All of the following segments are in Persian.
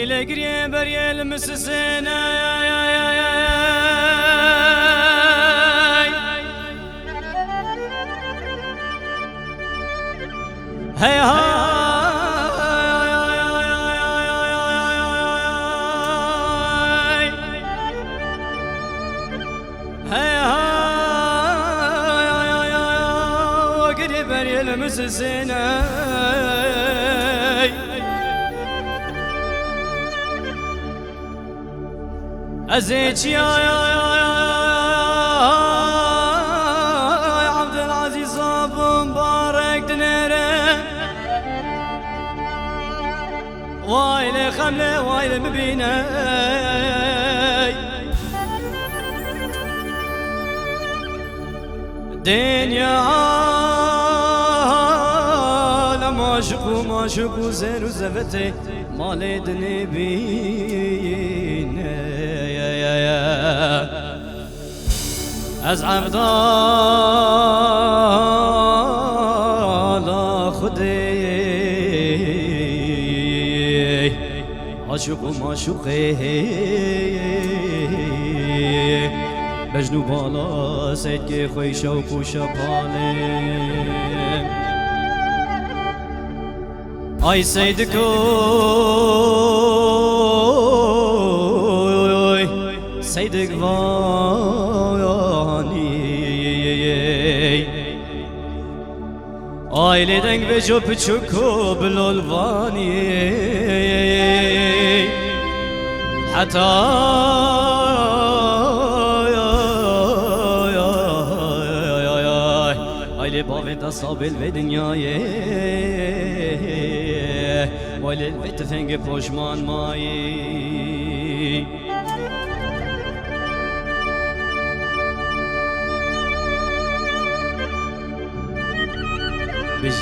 لقري بري المسسنا هي وقري بري المسسنا أزيج يا عبد العزيز أبو مبارك دنيره وايل خمله وايل مبينه دنيا عالم عاشق وزين وزفتي مالي دني بينه از عبدالله خدي عاشق و معشوقه بجنو بالا سید که خوی شوق و شپاله آی سید کوی سید گوانی آیلی دنگ به جو پچکو بلولوانی حتی آیلی باوی تصابل به دنیای ولی به تفنگ پشمان مایی بج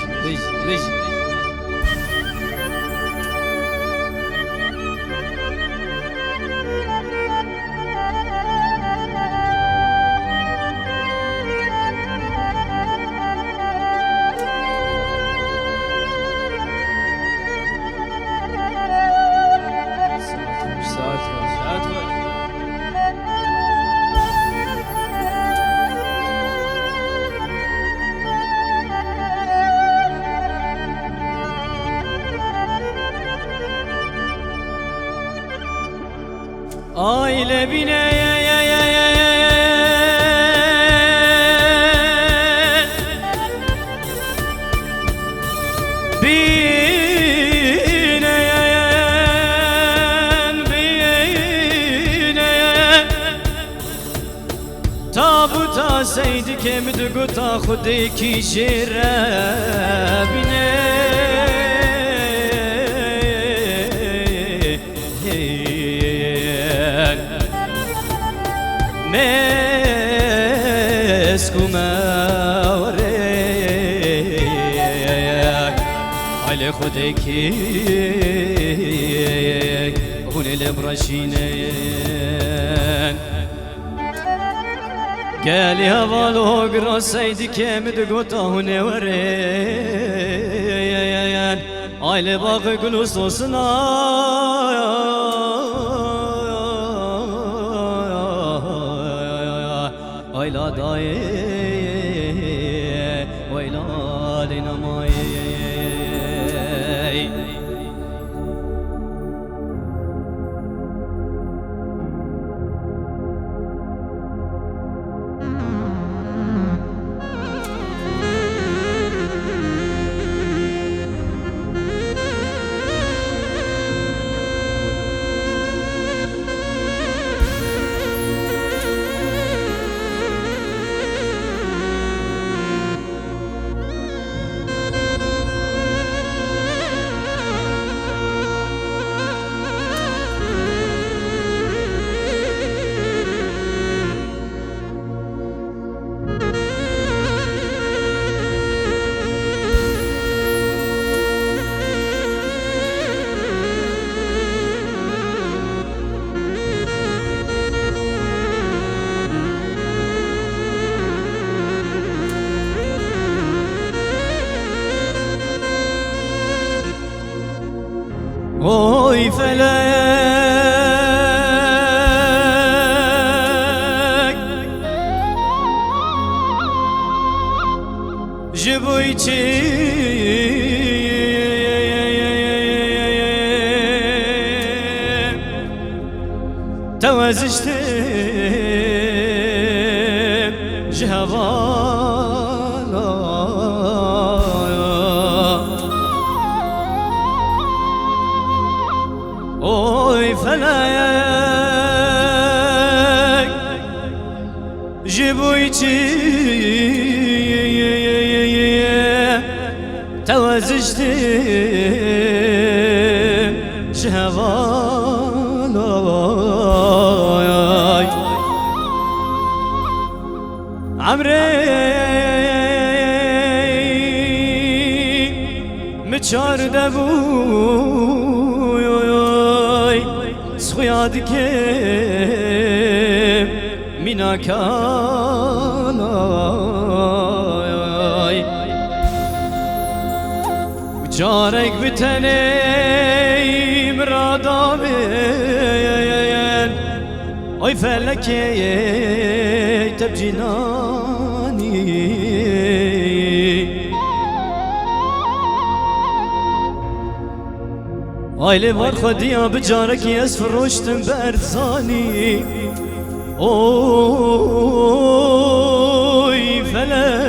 aile bine tabuta seydi kemdi guta khudi ki jirabine مسكومة وريك على خدكي هوني لبرشينين قالي هفالو قرا سيدي كامد قوتا هوني وريك على باقي قلو صوصنا ويلا داي ويلا لنا ماي فلك جبويتي توازشت جهوانا اوي فلك جبويتي توازشت جهوانا عمري مچار دبوی سخیاد که مینا کانای جارک بتنی مرادامین ای فلکی تبجینانی آیلی وار خودیا بجارکی از فروشتم برزانی اوی فلک